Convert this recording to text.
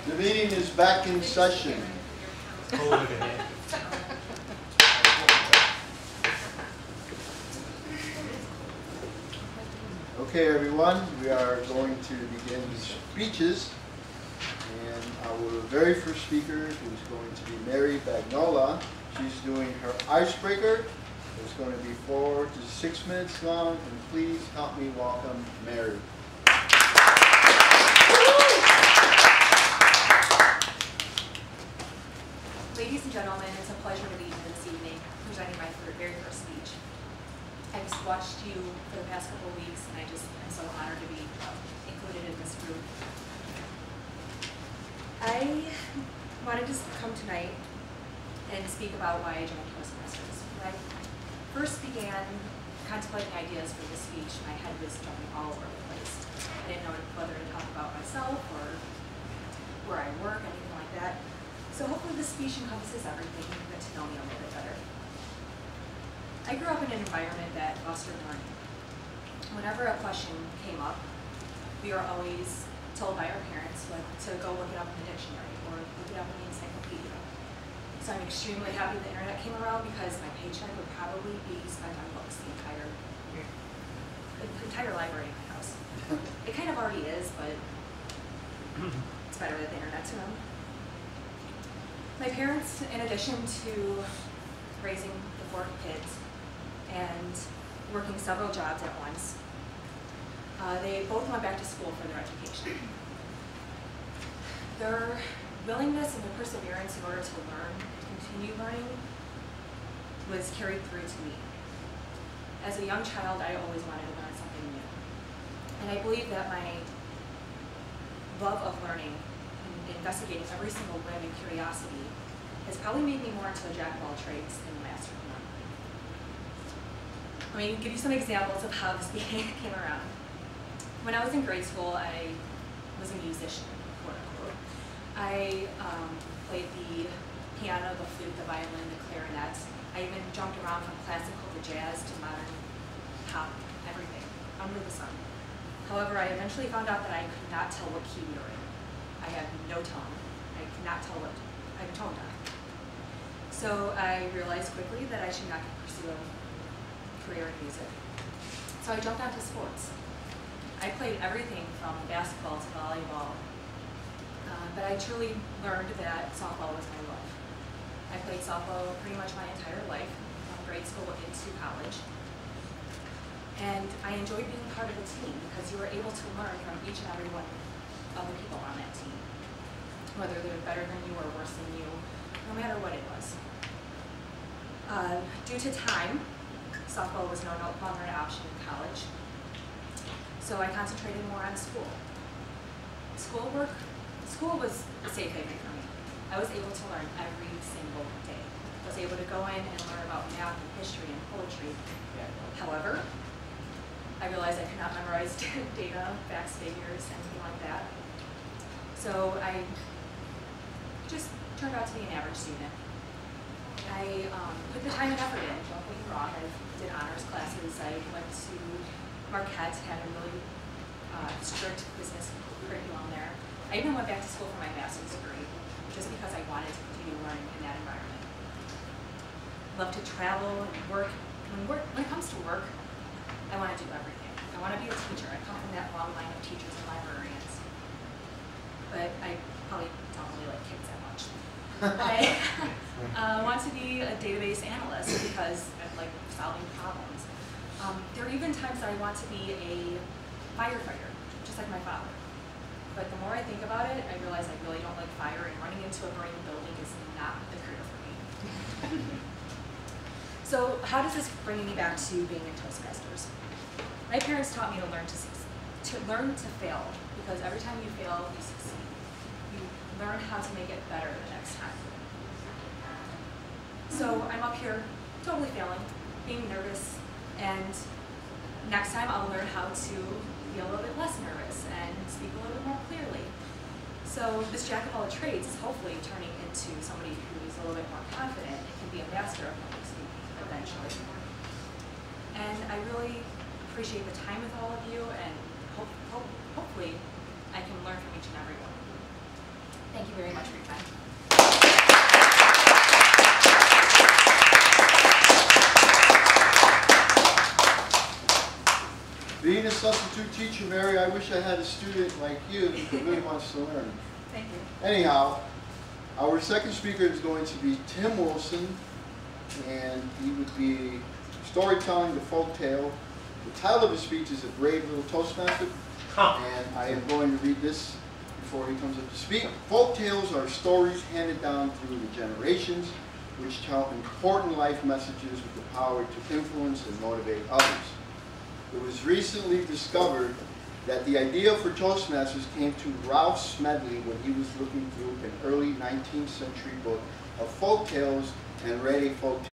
The meeting is back in session. Okay, everyone, we are going to begin the speeches. And our very first speaker is going to be Mary Bagnola. She's doing her icebreaker. It's going to be 4 to 6 minutes long, and please help me welcome Mary. Ladies and gentlemen, it's a pleasure to be here this evening presenting my very first speech. I've watched you for the past couple of weeks, and I'm so honored to be included in this group. I wanted to come tonight and speak about why I joined Toastmasters. When I first began contemplating ideas for this speech, my head was jumping all over the place. I didn't know whether to talk about myself or where I work, anything like that. So hopefully this speech encompasses everything and get to know me a little bit better. I grew up in an environment that fostered learning. Whenever a question came up, we were always told by our parents to go look it up in the dictionary or look it up in the encyclopedia. So I'm extremely happy the internet came around because my paycheck would probably be spent on books the entire library in my house. It kind of already is, but it's better that the internet's around. My parents, in addition to raising the 4 kids and working several jobs at once, they both went back to school for their education. Their willingness and their perseverance in order to learn and continue learning was carried through to me. As a young child, I always wanted to learn something new. And I believe that my love of learning and investigating every single whim and curiosity has probably made me more into a jack of all trades than a master of none. Let me give you some examples of how this came around. When I was in grade school, I was a musician, quote unquote. I played the piano, the flute, the violin, the clarinet. I even jumped around from classical to jazz to modern pop, everything, under the sun. However, I eventually found out that I could not tell what key we were in. I had no tone. I could not tell what I'm tone deaf. So I realized quickly that I should not pursue a career in music. So I jumped onto sports. I played everything from basketball to volleyball, but I truly learned that softball was my love. I played softball pretty much my entire life, from grade school into college. And I enjoyed being part of a team because you were able to learn from each and every one of the people on that team, whether they're better than you or worse than you, no matter what it was. Due to time, softball was no longer an option in college, so I concentrated more on school. School was a safe haven for me. I was able to learn every single day. I was able to go in and learn about math and history and poetry. However, I realized I could not memorize data, facts, figures, anything like that. So I just turned out to be an average student. I put the time and effort in, don't get me wrong. I did honors classes. I went to Marquette, had a really strict business curriculum there. I even went back to school for my master's degree, just because I wanted to continue learning in that environment. Love to travel and work. When it comes to work, I want to do everything. I want to be a teacher. I come from that long line of teachers and librarians. But I probably don't really like kids that much. I want to be a database analyst because I like solving problems. There are even times that I want to be a firefighter, just like my father. But the more I think about it, I realize I really don't like fire, and running into a burning building is not the career for me. So how does this bring me back to being in Toastmasters? My parents taught me to learn to fail, because every time you fail, you succeed. You learn how to make it better the next time. So I'm up here totally failing, being nervous, and next time I'll learn how to be a little bit less nervous and speak a little bit more clearly. So this jack of all trades is hopefully turning into somebody who's a little bit more confident and can be a master of public speaking eventually. And I really appreciate the time with all of you, and hopefully I can learn from each and every one. Thank you very much for your time. Being a substitute teacher, Mary, I wish I had a student like you who really wants to learn. Thank you. Anyhow, our second speaker is going to be Tim Wilson, and he would be storytelling the folk tale. The title of his speech is A Brave Little Toastmaster, and I am going to read this before he comes up to speak. Folk tales are stories handed down through the generations which tell important life messages with the power to influence and motivate others. It was recently discovered that the idea for Toastmasters came to Ralph Smedley when he was looking through an early 19th century book of folk tales and read a folk